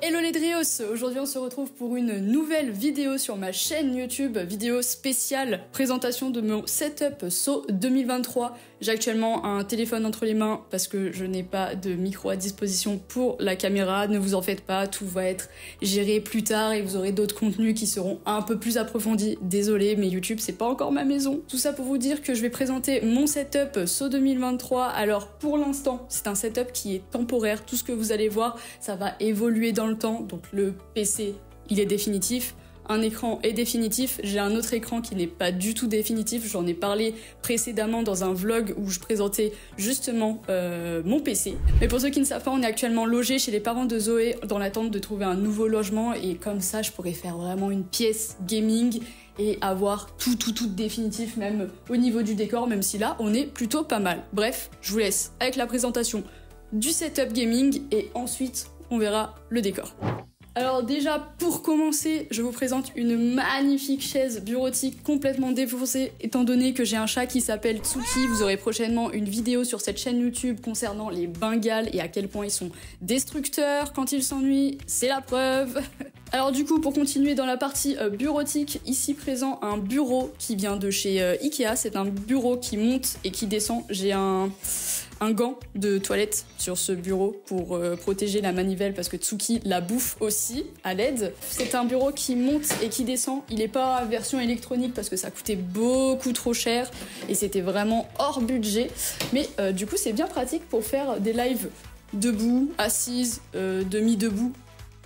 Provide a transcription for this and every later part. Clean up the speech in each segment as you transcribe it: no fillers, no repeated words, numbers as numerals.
Hello les Drios, aujourd'hui on se retrouve pour une nouvelle vidéo sur ma chaîne YouTube, vidéo spéciale présentation de mon setup SO 2023. J'ai actuellement un téléphone entre les mains parce que je n'ai pas de micro à disposition pour la caméra, ne vous en faites pas, tout va être géré plus tard et vous aurez d'autres contenus qui seront un peu plus approfondis. Désolé mais YouTube c'est pas encore ma maison. Tout ça pour vous dire que je vais présenter mon setup SO 2023. Alors pour l'instant c'est un setup qui est temporaire, tout ce que vous allez voir ça va évoluer dans le temps, donc le PC il est définitif, un écran est définitif, j'ai un autre écran qui n'est pas du tout définitif, j'en ai parlé précédemment dans un vlog où je présentais justement mon PC. Mais pour ceux qui ne savent pas, on est actuellement logé chez les parents de Zoé dans l'attente de trouver un nouveau logement et comme ça je pourrais faire vraiment une pièce gaming et avoir tout définitif même au niveau du décor, même si là on est plutôt pas mal. Bref, je vous laisse avec la présentation du setup gaming et ensuite on verra le décor. Alors déjà, pour commencer, je vous présente une magnifique chaise bureautique complètement défoncée, étant donné que j'ai un chat qui s'appelle Tsuki. Vous aurez prochainement une vidéo sur cette chaîne YouTube concernant les Bengales et à quel point ils sont destructeurs quand ils s'ennuient, c'est la preuve. Alors du coup, pour continuer dans la partie bureautique, ici présent un bureau qui vient de chez Ikea. C'est un bureau qui monte et qui descend. J'ai un gant de toilette sur ce bureau pour protéger la manivelle parce que Tsuki la bouffe aussi à l'aide. C'est un bureau qui monte et qui descend. Il n'est pas version électronique parce que ça coûtait beaucoup trop cher et c'était vraiment hors budget. Mais du coup, c'est bien pratique pour faire des lives debout, assise, demi-debout.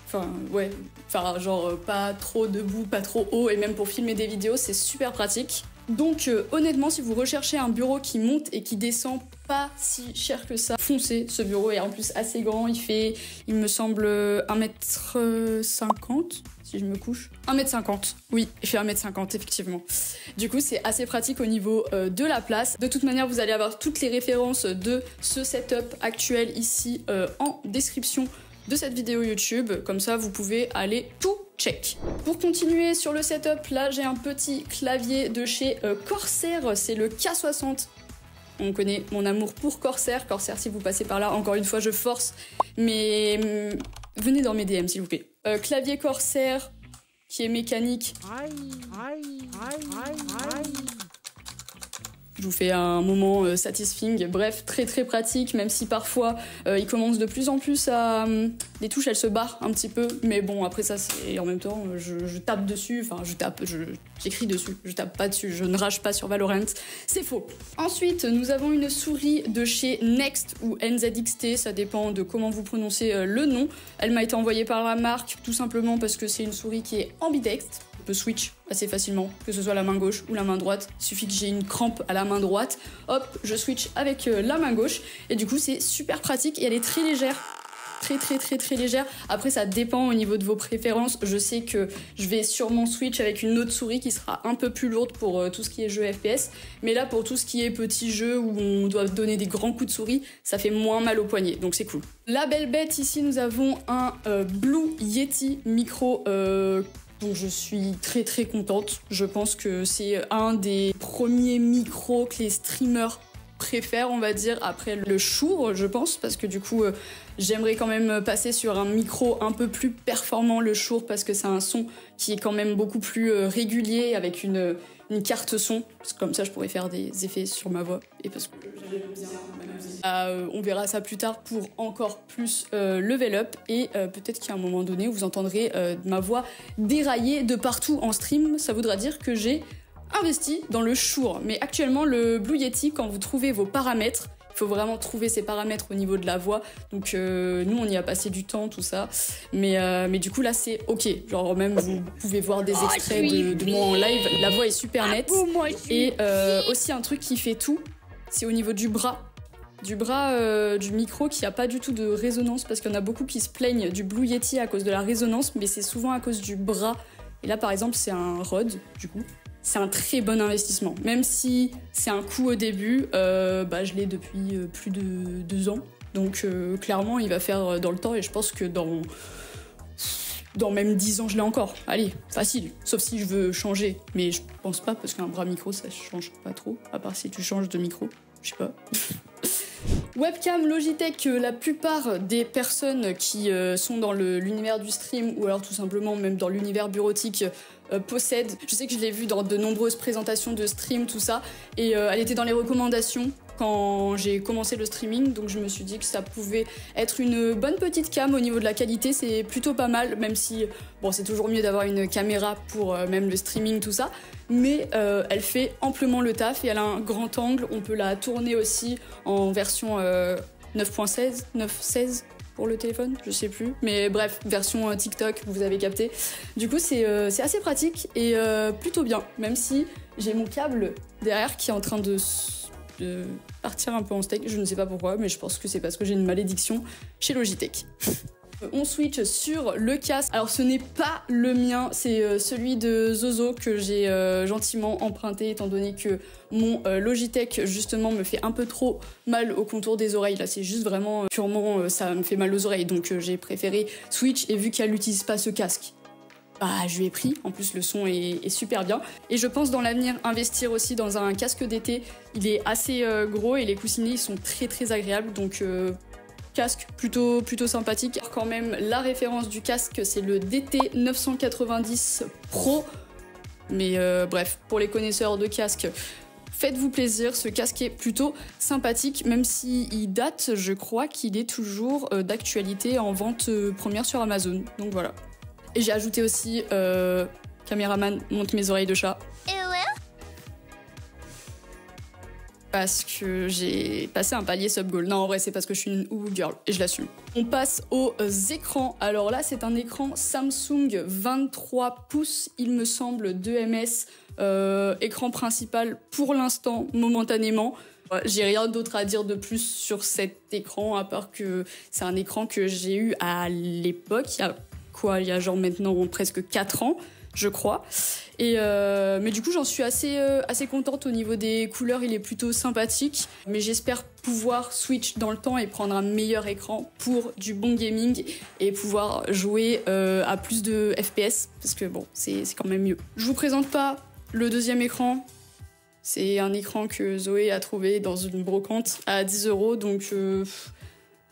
Enfin, ouais, enfin, genre pas trop debout, pas trop haut, et même pour filmer des vidéos, c'est super pratique. Donc honnêtement, si vous recherchez un bureau qui monte et qui descend pas si cher que ça, foncez, ce bureau est en plus assez grand, il fait, il me semble, 1m50, si je me couche. 1m50, oui, il fait 1m50, effectivement. Du coup, c'est assez pratique au niveau de la place. De toute manière, vous allez avoir toutes les références de ce setup actuel ici en description de cette vidéo YouTube, comme ça vous pouvez aller tout check. Pour continuer sur le setup, là j'ai un petit clavier de chez Corsair, c'est le K60. On connaît mon amour pour Corsair. Corsair, si vous passez par là, encore une fois je force, mais venez dans mes DM s'il vous plaît. Clavier Corsair qui est mécanique. Je vous fais un moment satisfying, bref, très pratique, même si parfois il commence de plus en plus à... les touches, elles se barrent un petit peu, mais bon, après ça, c'est en même temps, je tape dessus, enfin, j'écris dessus, je tape pas dessus, je ne rage pas sur Valorant, c'est faux. Ensuite, nous avons une souris de chez Next ou NZXT, ça dépend de comment vous prononcez le nom. Elle m'a été envoyée par la marque, tout simplement parce que c'est une souris qui est ambidextre. On peut switch assez facilement, que ce soit la main gauche ou la main droite. Il suffit que j'ai une crampe à la main droite, hop, je switch avec la main gauche. Et du coup, c'est super pratique et elle est très légère. Très légère. Après, ça dépend au niveau de vos préférences. Je sais que je vais sûrement switch avec une autre souris qui sera un peu plus lourde pour tout ce qui est jeu FPS. Mais là, pour tout ce qui est petits jeux où on doit donner des grands coups de souris, ça fait moins mal au poignet. Donc c'est cool. La belle bête, ici, nous avons un Blue Yeti micro dont je suis très contente. Je pense que c'est un des premiers micros que les streamers préfèrent, on va dire, après le Shure, je pense, parce que du coup, j'aimerais quand même passer sur un micro un peu plus performant, le Shure, parce que c'est un son qui est quand même beaucoup plus régulier, avec une carte son, parce que comme ça, je pourrais faire des effets sur ma voix, et parce que j'aime bien m'amuser. On verra ça plus tard pour encore plus level up, et peut-être qu'à un moment donné, vous entendrez ma voix dérailler de partout en stream. Ça voudra dire que j'ai investi dans le Shure. Mais actuellement, le Blue Yeti, quand vous trouvez vos paramètres, il faut vraiment trouver ses paramètres au niveau de la voix. Donc nous, on y a passé du temps, tout ça. Mais du coup, là, c'est OK. Genre même, vous pouvez voir des extraits de moi en live. La voix est super nette. Et aussi, un truc qui fait tout, c'est au niveau du bras. Du micro qui a pas du tout de résonance, parce qu'il y en a beaucoup qui se plaignent du Blue Yeti à cause de la résonance, mais c'est souvent à cause du bras. Et là, par exemple, c'est un Rode, du coup. C'est un très bon investissement. Même si c'est un coût au début, je l'ai depuis plus de 2 ans. Donc clairement, il va faire dans le temps et je pense que dans même 10 ans, je l'ai encore. Allez, facile. Sauf si je veux changer. Mais je pense pas parce qu'un bras micro, ça change pas trop. À part si tu changes de micro. Je sais pas. Webcam Logitech, la plupart des personnes qui sont dans l'univers du stream ou alors tout simplement même dans l'univers bureautique possèdent. Je sais que je l'ai vu dans de nombreuses présentations de stream, tout ça, et elle était dans les recommandations quand j'ai commencé le streaming, donc je me suis dit que ça pouvait être une bonne petite cam. Au niveau de la qualité, c'est plutôt pas mal, même si bon, c'est toujours mieux d'avoir une caméra pour même le streaming, tout ça, mais elle fait amplement le taf et elle a un grand angle. On peut la tourner aussi en version 9.16, 9.16 pour le téléphone, je sais plus, mais bref, version TikTok, vous avez capté. Du coup, c'est assez pratique et plutôt bien, même si j'ai mon câble derrière qui est en train de partir un peu en steak, je ne sais pas pourquoi, mais je pense que c'est parce que j'ai une malédiction chez Logitech. On switch sur le casque. Alors ce n'est pas le mien, c'est celui de Zozo que j'ai gentiment emprunté étant donné que mon Logitech justement me fait un peu trop mal au contour des oreilles. Là c'est juste vraiment purement ça me fait mal aux oreilles, donc j'ai préféré switch, et vu qu'elle n'utilise pas ce casque, bah, je lui ai pris. En plus, le son est super bien. Et je pense dans l'avenir investir aussi dans un casque d'été. Il est assez gros et les coussinets ils sont très très agréables. Donc casque plutôt sympathique. Quand même, la référence du casque, c'est le DT 990 Pro. Mais bref, pour les connaisseurs de casques, faites-vous plaisir. Ce casque est plutôt sympathique, même s'il date, je crois qu'il est toujours d'actualité en vente première sur Amazon. Donc voilà. Et j'ai ajouté aussi caméraman, monte mes oreilles de chat. Parce que j'ai passé un palier sub goal. Non, en vrai, c'est parce que je suis une Ouh girl et je l'assume. On passe aux écrans. Alors là, c'est un écran Samsung 23 pouces, il me semble, 2ms. Écran principal pour l'instant, momentanément. J'ai rien d'autre à dire de plus sur cet écran, à part que c'est un écran que j'ai eu à l'époque, il y a genre maintenant presque 4 ans, je crois. Et mais du coup, j'en suis assez contente. Au niveau des couleurs, il est plutôt sympathique. Mais j'espère pouvoir switch dans le temps et prendre un meilleur écran pour du bon gaming et pouvoir jouer à plus de FPS, parce que bon, c'est quand même mieux. Je vous présente pas le deuxième écran. C'est un écran que Zoé a trouvé dans une brocante à 10 €, donc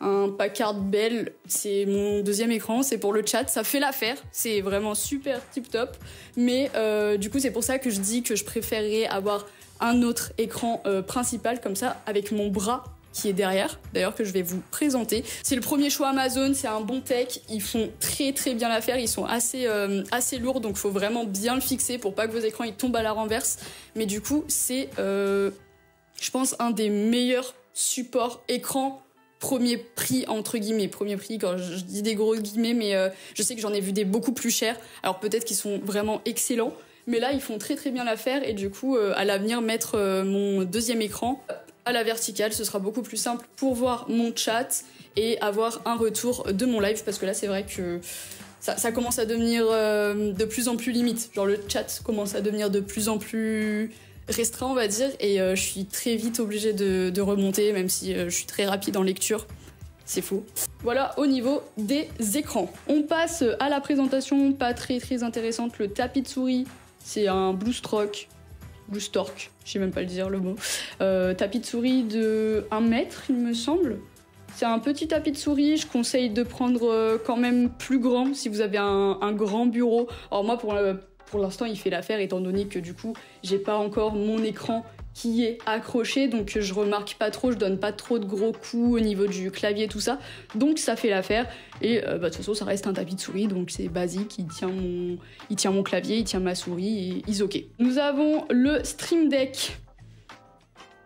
un Packard Bell, c'est mon deuxième écran, c'est pour le chat, ça fait l'affaire, c'est vraiment super tip top, mais du coup c'est pour ça que je dis que je préférerais avoir un autre écran principal comme ça, avec mon bras qui est derrière, d'ailleurs que je vais vous présenter. C'est le premier choix Amazon, c'est un bon tech, ils font très très bien l'affaire, ils sont assez lourds, donc il faut vraiment bien le fixer pour pas que vos écrans ils tombent à la renverse, mais du coup c'est, je pense, un des meilleurs supports écran premier prix, entre guillemets. Premier prix, quand je dis des gros guillemets, mais je sais que j'en ai vu des beaucoup plus chers. Alors peut-être qu'ils sont vraiment excellents, mais là, ils font très très bien l'affaire. Et du coup, à l'avenir, mettre mon deuxième écran à la verticale, ce sera beaucoup plus simple pour voir mon chat et avoir un retour de mon live. Parce que là, c'est vrai que ça commence à devenir de plus en plus limite. Genre le chat commence à devenir de plus en plus restreint, on va dire, et je suis très vite obligée de remonter, même si je suis très rapide en lecture. C'est faux. Voilà au niveau des écrans. On passe à la présentation, pas très très intéressante, le tapis de souris. C'est un Bluestork, je sais même pas le dire le mot. Tapis de souris de 1 mètre, il me semble. C'est un petit tapis de souris, je conseille de prendre quand même plus grand si vous avez un grand bureau. Alors moi, pour l'instant, il fait l'affaire étant donné que du coup, j'ai pas encore mon écran qui est accroché, donc je remarque pas trop, je donne pas trop de gros coups au niveau du clavier, tout ça, donc ça fait l'affaire. Et de toute façon, ça reste un tapis de souris, donc c'est basique, il tient mon clavier, il tient ma souris, et is ok. Nous avons le Stream Deck.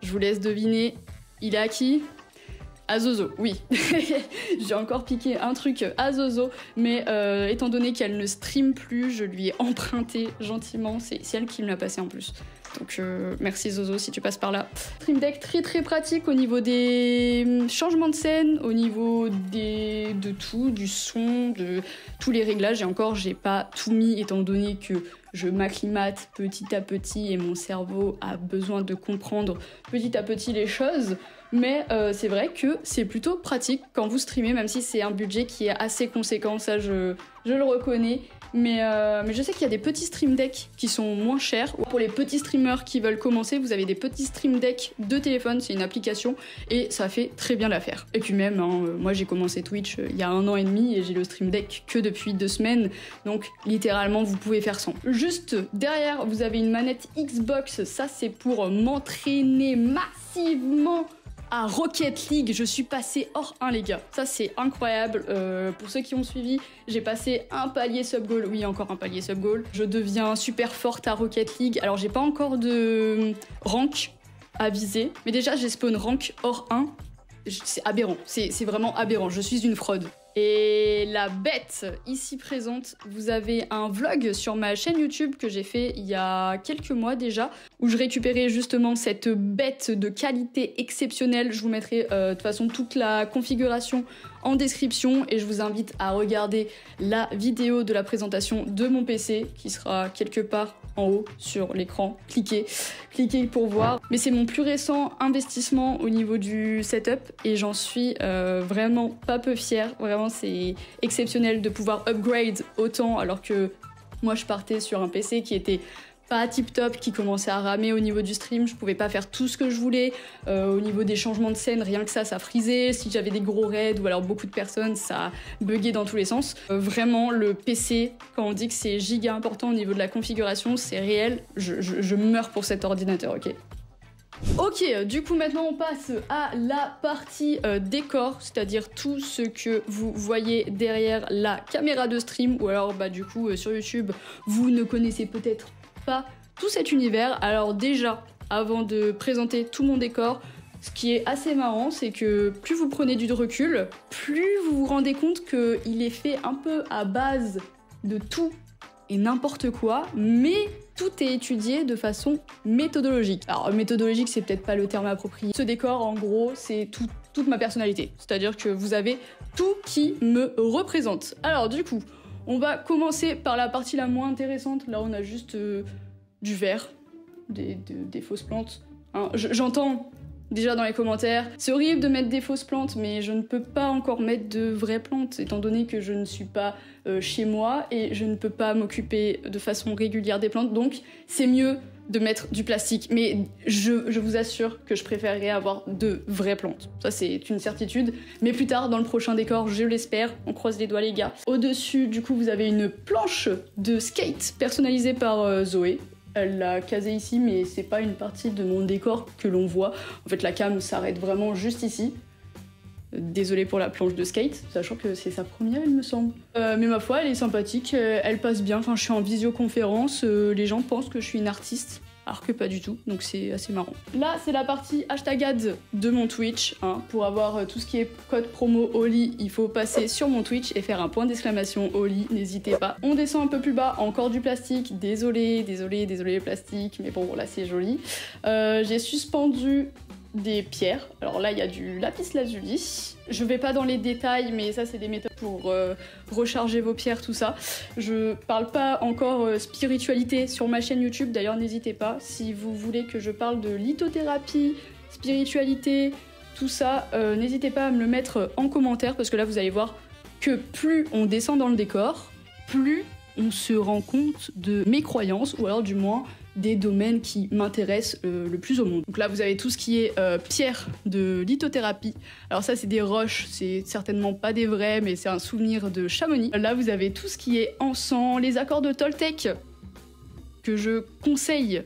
Je vous laisse deviner, il est à qui ? À Zozo, oui. J'ai encore piqué un truc à Zozo, mais étant donné qu'elle ne stream plus, je lui ai emprunté gentiment. C'est elle qui me l'a passé en plus. Donc merci Zozo si tu passes par là. Stream Deck très très pratique au niveau des changements de scène, au niveau de tout, du son, de tous les réglages. Et encore, j'ai pas tout mis étant donné que je m'acclimate petit à petit et mon cerveau a besoin de comprendre petit à petit les choses. Mais c'est vrai que c'est plutôt pratique quand vous streamez, même si c'est un budget qui est assez conséquent, ça je le reconnais. Mais je sais qu'il y a des petits stream decks qui sont moins chers. Pour les petits streamers qui veulent commencer, vous avez des petits stream decks de téléphone, c'est une application et ça fait très bien l'affaire. Et puis même, hein, moi j'ai commencé Twitch il y a 1 an et demi et j'ai le stream deck que depuis 2 semaines, donc littéralement vous pouvez faire sans. Juste derrière, vous avez une manette Xbox, ça c'est pour m'entraîner massivement à Rocket League. Je suis passée hors 1 les gars, ça c'est incroyable. Pour ceux qui ont suivi, j'ai passé un palier sub goal, oui encore un palier sub goal. Je deviens super forte à Rocket League, alors j'ai pas encore de rank à viser, mais déjà j'ai spawn rank hors 1, c'est aberrant, c'est vraiment aberrant, je suis une fraude. Et la bête ici présente, vous avez un vlog sur ma chaîne YouTube que j'ai fait il y a quelques mois déjà, où je récupérais justement cette bête de qualité exceptionnelle. Je vous mettrai de toute façon toute la configuration en description et je vous invite à regarder la vidéo de la présentation de mon PC qui sera quelque part en haut sur l'écran. Cliquez pour voir. Mais c'est mon plus récent investissement au niveau du setup et j'en suis vraiment pas peu fière. Vraiment, c'est exceptionnel de pouvoir upgrade autant alors que moi je partais sur un PC qui était pas tip top, qui commençait à ramer au niveau du stream, je pouvais pas faire tout ce que je voulais, au niveau des changements de scène, rien que ça frisait, si j'avais des gros raids ou alors beaucoup de personnes, ça buguait dans tous les sens. Vraiment, le PC, quand on dit que c'est giga important au niveau de la configuration, c'est réel, je meurs pour cet ordinateur, ok. Ok, du coup maintenant on passe à la partie décor, c'est-à-dire tout ce que vous voyez derrière la caméra de stream, ou alors bah du coup sur YouTube, vous ne connaissez peut-être pas tout cet univers. Alors déjà, avant de présenter tout mon décor, ce qui est assez marrant, c'est que plus vous prenez du recul, plus vous vous rendez compte qu'il est fait un peu à base de tout et n'importe quoi, mais tout est étudié de façon méthodologique. Alors méthodologique, c'est peut-être pas le terme approprié. Ce décor, en gros, c'est toute ma personnalité. C'est-à-dire que vous avez tout qui me représente. Alors du coup, on va commencer par la partie la moins intéressante. Là, on a juste du verre, des fausses plantes. Hein, j'entends déjà dans les commentaires, c'est horrible de mettre des fausses plantes, mais je ne peux pas encore mettre de vraies plantes, étant donné que je ne suis pas chez moi et je ne peux pas m'occuper de façon régulière des plantes, donc c'est mieux de mettre du plastique. Mais je vous assure que je préférerais avoir de vraies plantes. Ça, c'est une certitude. Mais plus tard, dans le prochain décor, je l'espère. On croise les doigts, les gars. Au-dessus, du coup, vous avez une planche de skate personnalisée par Zoé. Elle l'a casée ici, mais c'est pas une partie de mon décor que l'on voit. En fait, la cam s'arrête vraiment juste ici. Désolée pour la planche de skate, sachant que c'est sa première, il me semble. Mais ma foi, elle est sympathique, elle passe bien. Enfin, je suis en visioconférence, les gens pensent que je suis une artiste, alors que pas du tout, donc c'est assez marrant. Là, c'est la partie hashtag ads de mon Twitch. Hein. Pour avoir tout ce qui est code promo Oli, il faut passer sur mon Twitch et faire un point d'exclamation Oli, n'hésitez pas. On descend un peu plus bas, encore du plastique. Désolé les plastiques, mais bon, là c'est joli. J'ai suspendu des pierres. Alors là, il y a du lapis lazuli. Je vais pas dans les détails, mais ça, c'est des méthodes pour recharger vos pierres, tout ça. Je parle pas encore spiritualité sur ma chaîne YouTube. D'ailleurs, n'hésitez pas. Si vous voulez que je parle de lithothérapie, spiritualité, tout ça, n'hésitez pas à me le mettre en commentaire, parce que là, vous allez voir que plus on descend dans le décor, plus on se rend compte de mes croyances, ou alors du moins des domaines qui m'intéressent le plus au monde. Donc là, vous avez tout ce qui est pierre de lithothérapie. Alors ça, c'est des roches, c'est certainement pas des vrais, mais c'est un souvenir de Chamonix. Là, vous avez tout ce qui est encens, les accords de Toltec, que je conseille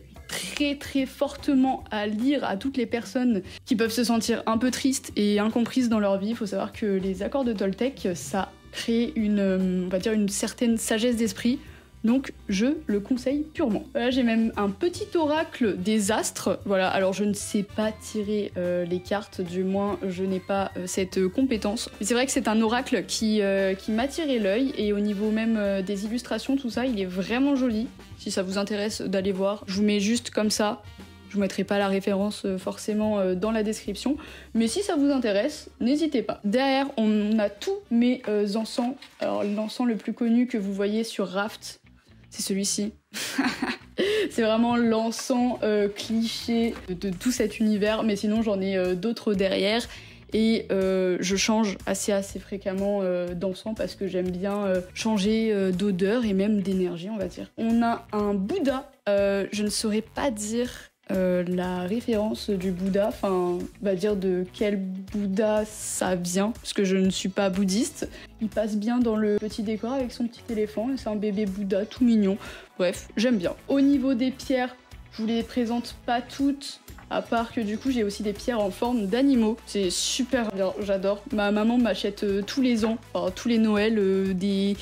très fortement à lire à toutes les personnes qui peuvent se sentir un peu tristes et incomprises dans leur vie. Il faut savoir que les accords de Toltec, ça crée on va dire une certaine sagesse d'esprit. Donc je le conseille purement. Là j'ai même un petit oracle des astres. Voilà, alors je ne sais pas tirer les cartes, du moins je n'ai pas cette compétence. Mais c'est vrai que c'est un oracle qui m'a tiré l'œil, et au niveau même des illustrations, tout ça, il est vraiment joli. Si ça vous intéresse d'aller voir, je vous mets juste comme ça. Je vous mettrai pas la référence forcément dans la description, mais si ça vous intéresse, n'hésitez pas. Derrière, on a tous mes encens. Alors l'encens le plus connu que vous voyez sur Raft, c'est celui-ci. C'est vraiment l'encens cliché de tout cet univers, mais sinon j'en ai d'autres derrière. Et je change assez fréquemment d'encens parce que j'aime bien changer d'odeur et même d'énergie, on va dire. On a un Bouddha, je ne saurais pas dire la référence du Bouddha, enfin, on va dire de quel Bouddha ça vient, parce que je ne suis pas bouddhiste. Il passe bien dans le petit décor avec son petit éléphant, et c'est un bébé Bouddha tout mignon. Bref, j'aime bien. Au niveau des pierres, je vous les présente pas toutes, à part que du coup j'ai aussi des pierres en forme d'animaux. C'est super bien, j'adore. Ma maman m'achète tous les ans, enfin, tous les Noëls, des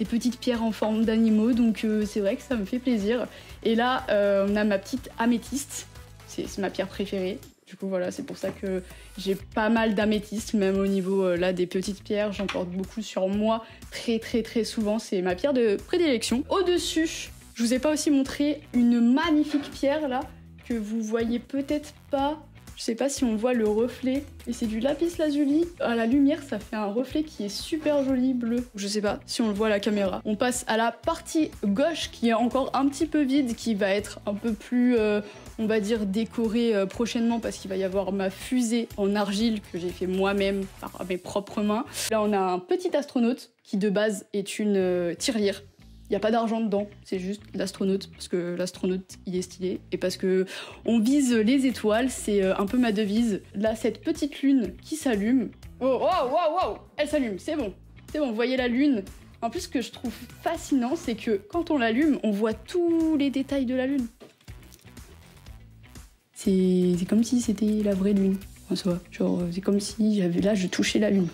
petites pierres en forme d'animaux, donc c'est vrai que ça me fait plaisir. Et là, on a ma petite améthyste, c'est ma pierre préférée. Du coup voilà, c'est pour ça que j'ai pas mal d'améthystes, même au niveau là des petites pierres, j'en porte beaucoup sur moi, très souvent, c'est ma pierre de prédilection. Au-dessus, je vous ai pas aussi montré une magnifique pierre là, que vous voyez peut-être pas, je sais pas si on voit le reflet, et c'est du lapis lazuli. À la lumière, ça fait un reflet qui est super joli, bleu. Je sais pas si on le voit à la caméra. On passe à la partie gauche qui est encore un petit peu vide, qui va être un peu plus, on va dire, décorée prochainement parce qu'il va y avoir ma fusée en argile que j'ai fait moi-même par mes propres mains. Là, on a un petit astronaute qui de base est une tirelire. Il n'y a pas d'argent dedans, c'est juste l'astronaute, parce que l'astronaute, il est stylé. Et parce que on vise les étoiles, c'est un peu ma devise. Là, cette petite lune qui s'allume. Oh, wow, elle s'allume, c'est bon. C'est bon, vous voyez la lune. En plus, ce que je trouve fascinant, c'est que quand on l'allume, on voit tous les détails de la lune. C'est comme si c'était la vraie lune, en soi. Genre, c'est comme si je touchais la lune.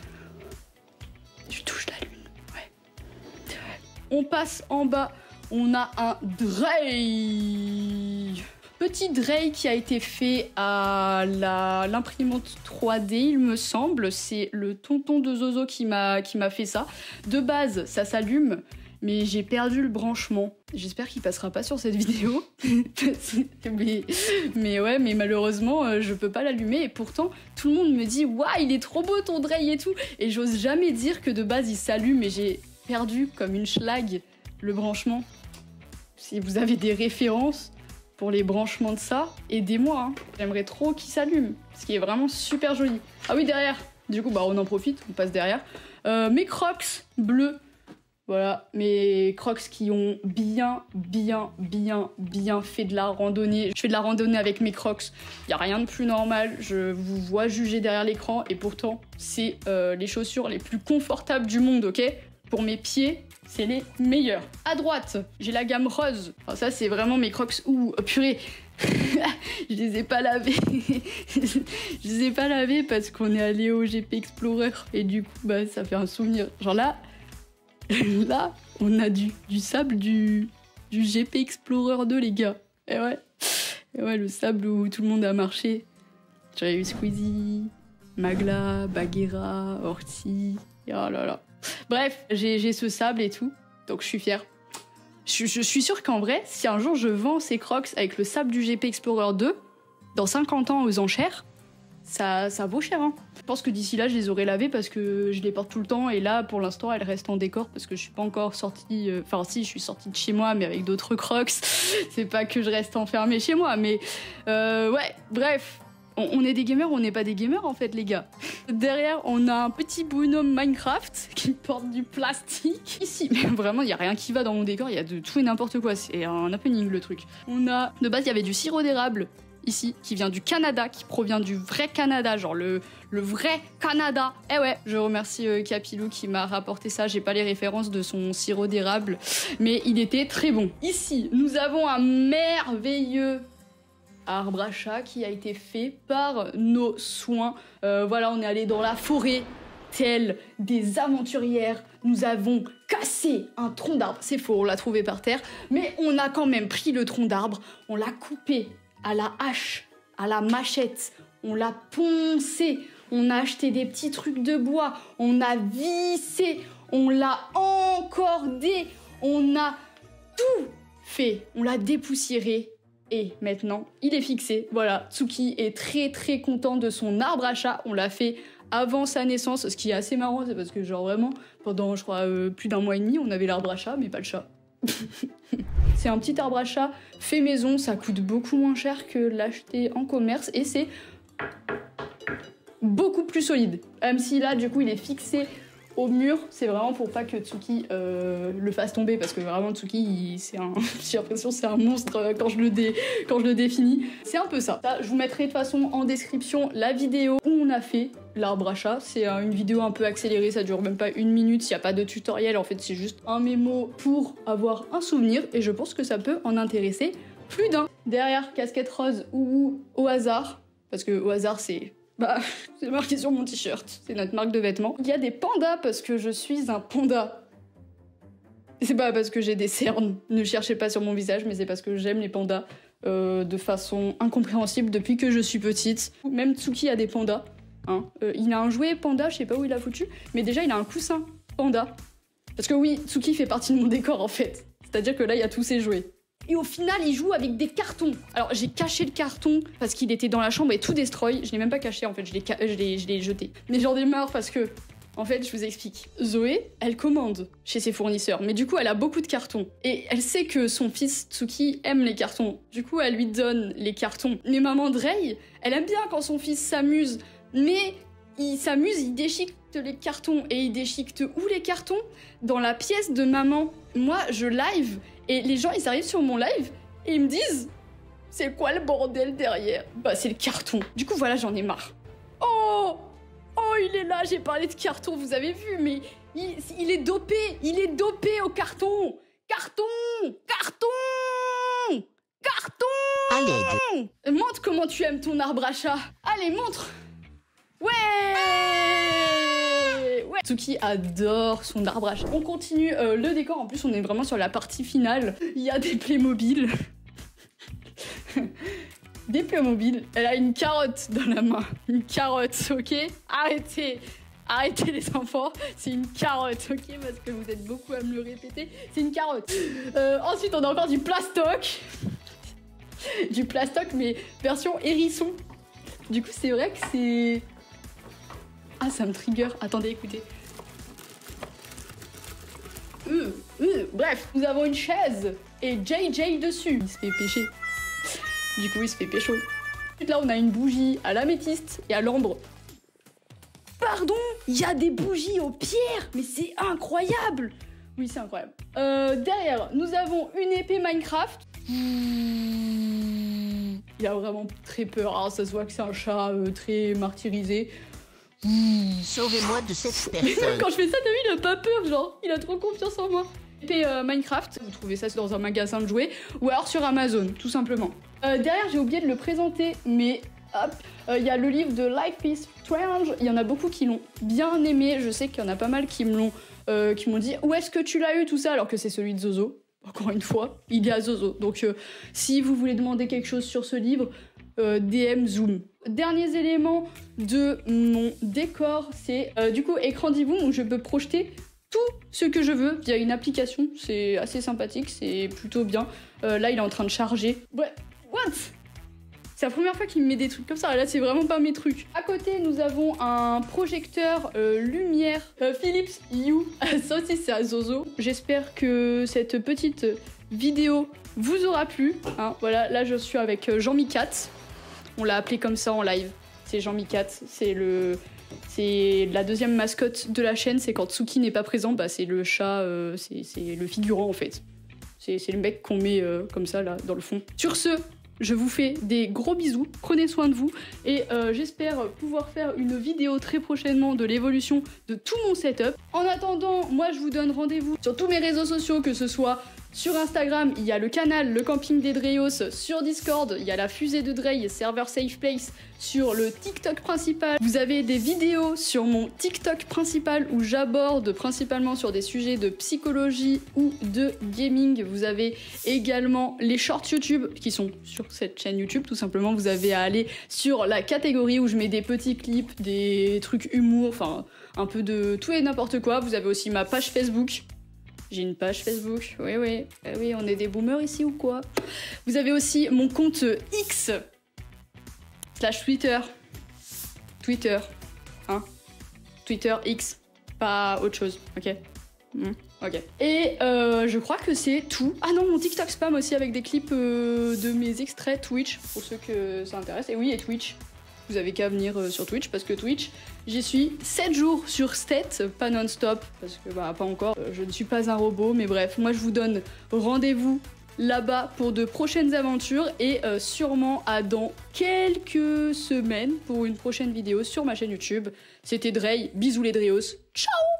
Je touche la lune. On passe en bas, on a un Drey. Petit Drey qui a été fait à l'imprimante 3D, il me semble. C'est le tonton de Zozo qui m'a fait ça. De base, ça s'allume, mais j'ai perdu le branchement. J'espère qu'il passera pas sur cette vidéo. mais ouais, mais malheureusement, je peux pas l'allumer. Et pourtant, tout le monde me dit « Waouh, il est trop beau ton Drey et tout !» Et j'ose jamais dire que de base, il s'allume et j'ai perdu comme une schlag le branchement. Si vous avez des références pour les branchements de ça, aidez-moi, hein. J'aimerais trop qu'il s'allume, ce qui est vraiment super joli. Ah oui, derrière, du coup, bah, on en profite, on passe derrière. Mes Crocs bleus, voilà, mes Crocs qui ont bien fait de la randonnée. Je fais de la randonnée avec mes Crocs, il n'y a rien de plus normal, je vous vois juger derrière l'écran, et pourtant, c'est les chaussures les plus confortables du monde, ok ? Pour mes pieds, c'est les meilleurs. À droite, j'ai la gamme rose. Enfin, ça, c'est vraiment mes Crocs. Ouh, purée. Je les ai pas lavés. Je les ai pas lavés parce qu'on est allé au GP Explorer. Et du coup, bah, ça fait un souvenir. Genre là, on a du sable du GP Explorer 2, les gars. Et ouais, le sable où tout le monde a marché. J'avais eu Squeezie, Magla, Bagheera, Horty. Oh là là. Bref, j'ai ce sable et tout, donc je suis fière. Je suis sûre qu'en vrai, si un jour je vends ces Crocs avec le sable du GP Explorer 2, dans 50 ans aux enchères, ça vaut cher. Hein. Je pense que d'ici là, je les aurai lavés parce que je les porte tout le temps. Et là, pour l'instant, elles restent en décor parce que je suis pas encore sortie... Enfin si, je suis sortie de chez moi, mais avec d'autres Crocs. C'est pas que je reste enfermée chez moi, mais... ouais, bref... On est des gamers, on n'est pas des gamers en fait, les gars. Derrière, on a un petit bonhomme Minecraft qui porte du plastique. Ici, mais vraiment, il n'y a rien qui va dans mon décor, il y a de tout et n'importe quoi. C'est un happening le truc. On a, de base, il y avait du sirop d'érable ici, qui vient du Canada, qui provient du vrai Canada, genre le vrai Canada. Eh ouais, je remercie Capilou qui m'a rapporté ça. J'ai pas les références de son sirop d'érable, mais il était très bon. Ici, nous avons un merveilleux arbre à chat qui a été fait par nos soins. Voilà, on est allé dans la forêt, telles des aventurières. Nous avons cassé un tronc d'arbre. C'est faux, on l'a trouvé par terre. Mais on a quand même pris le tronc d'arbre, on l'a coupé à la hache, à la machette, on l'a poncé, on a acheté des petits trucs de bois, on a vissé, on l'a encordé, on a tout fait, on l'a dépoussiéré. Et maintenant, il est fixé. Voilà, Tsuki est très content de son arbre à chat. On l'a fait avant sa naissance, ce qui est assez marrant, c'est parce que genre vraiment, pendant je crois plus d'1 mois et demi, on avait l'arbre à chat, mais pas le chat. C'est un petit arbre à chat fait maison, ça coûte beaucoup moins cher que l'acheter en commerce et c'est beaucoup plus solide. Même si là, du coup, il est fixé au mur, c'est vraiment pour pas que Tsuki le fasse tomber, parce que vraiment Tsuki, j'ai l'impression que c'est un monstre quand je le définis. C'est un peu ça. Je vous mettrai de toute façon en description la vidéo où on a fait l'arbre à chat. C'est une vidéo un peu accélérée, ça dure même pas 1 minute, il n'y a pas de tutoriel, en fait c'est juste un mémo pour avoir un souvenir, et je pense que ça peut en intéresser plus d'un. Derrière, casquette rose ou au hasard, parce que au hasard c'est marqué sur mon t-shirt, c'est notre marque de vêtements. Il y a des pandas parce que je suis un panda. C'est pas parce que j'ai des cernes, ne cherchez pas sur mon visage, mais c'est parce que j'aime les pandas de façon incompréhensible depuis que je suis petite. Même Tsuki a des pandas. Hein. Il a un jouet panda, je sais pas où il l'a foutu, mais déjà il a un coussin panda. Parce que oui, Tsuki fait partie de mon décor en fait. C'est-à-dire que là il y a tous ses jouets. Et au final, il joue avec des cartons. Alors, j'ai caché le carton parce qu'il était dans la chambre et tout destroy. Je l'ai même pas caché, en fait, je l'ai jeté. Mais j'en ai marre parce que, en fait, je vous explique. Zoé, elle commande chez ses fournisseurs, mais du coup, elle a beaucoup de cartons. Et elle sait que son fils Tsuki aime les cartons. Du coup, elle lui donne les cartons. Mais maman Drey, elle aime bien quand son fils s'amuse, mais il s'amuse, il déchiquette les cartons. Et il déchiquette où les cartons? Dans la pièce de maman. Moi, je live. Et les gens, ils arrivent sur mon live et ils me disent « C'est quoi le bordel derrière ?» Bah, c'est le carton. Du coup, voilà, j'en ai marre. Oh, il est là, j'ai parlé de carton, vous avez vu, mais il est dopé. Il est dopé au carton. Carton. Allez. Montre comment tu aimes ton arbre à chat. Allez, montre. Ouais. Tsuki adore son arbre à chat. On continue le décor, en plus on est vraiment sur la partie finale. Il y a des Playmobil. Des Playmobil. Elle a une carotte dans la main. Une carotte, ok? Arrêtez les enfants, c'est une carotte, ok? Parce que vous êtes beaucoup à me le répéter. C'est une carotte. Ensuite on a encore du plastoc. Du plastoc mais version hérisson. Du coup c'est vrai que c'est... Ah, ça me trigger. Attendez, écoutez. Bref, nous avons une chaise et JJ dessus. Il se fait pêcher. Du coup, il se fait pécho. Ensuite, là, on a une bougie à l'améthyste et à l'ambre. Pardon, il y a des bougies aux pierres. Mais c'est incroyable. Oui, c'est incroyable. Derrière, nous avons une épée Minecraft. Il a vraiment très peur. Alors, ça se voit que c'est un chat très martyrisé. Sauvez-moi de cette personne. Quand je fais ça, t'as vu, il a pas peur, genre, il a trop confiance en moi. Épée Minecraft, vous trouvez ça dans un magasin de jouets, ou alors sur Amazon, tout simplement. Derrière, j'ai oublié de le présenter, mais hop, il y a le livre de Life is Strange. Il y en a beaucoup qui l'ont bien aimé, je sais qu'il y en a pas mal qui m'ont dit « Où est-ce que tu l'as eu, tout ça ?» alors que c'est celui de Zozo. Encore une fois, il est à Zozo. Donc, si vous voulez demander quelque chose sur ce livre, DM Zoom. Derniers éléments de mon décor, c'est du coup écran d'Ivoum où je peux projeter tout ce que je veux via une application. C'est assez sympathique, c'est plutôt bien. Là, il est en train de charger. Ouais, what? C'est la première fois qu'il me met des trucs comme ça. Là, c'est vraiment pas mes trucs. À côté, nous avons un projecteur lumière Philips Hue. Ça aussi, c'est à Zozo. J'espère que cette petite vidéo vous aura plu. Hein, voilà, là, je suis avec Jean-Micat. On l'a appelé comme ça en live. C'est Jean-Micat. C'est la deuxième mascotte de la chaîne. C'est quand Tsuki n'est pas présent, bah, c'est le chat, c'est le figurant en fait. C'est le mec qu'on met comme ça là dans le fond. Sur ce, je vous fais des gros bisous, prenez soin de vous et j'espère pouvoir faire une vidéo très prochainement de l'évolution de tout mon setup. En attendant, moi je vous donne rendez-vous sur tous mes réseaux sociaux, que ce soit sur Instagram, il y a le canal Le Camping des Dreyos. Sur Discord, il y a la fusée de Drey, serveur Safe Place. Sur le TikTok principal, vous avez des vidéos sur mon TikTok principal où j'aborde principalement sur des sujets de psychologie ou de gaming. Vous avez également les shorts YouTube qui sont sur cette chaîne YouTube. Tout simplement, vous avez à aller sur la catégorie où je mets des petits clips, des trucs humour, enfin un peu de tout et n'importe quoi. Vous avez aussi ma page Facebook. J'ai une page Facebook, oui, on est des boomers ici ou quoi? Vous avez aussi mon compte X / Twitter, hein? Twitter X, pas autre chose, ok? Ok. Et je crois que c'est tout. Ah non, mon TikTok spam aussi avec des clips de mes extraits Twitch, pour ceux que ça intéresse. Et oui, et Twitch. Vous avez qu'à venir sur Twitch, parce que Twitch, j'y suis 7 jours sur 7, pas non-stop, parce que bah pas encore, je ne suis pas un robot, mais bref, moi je vous donne rendez-vous là-bas pour de prochaines aventures, et sûrement à dans quelques semaines pour une prochaine vidéo sur ma chaîne YouTube. C'était Drey, bisous les Dreos, ciao!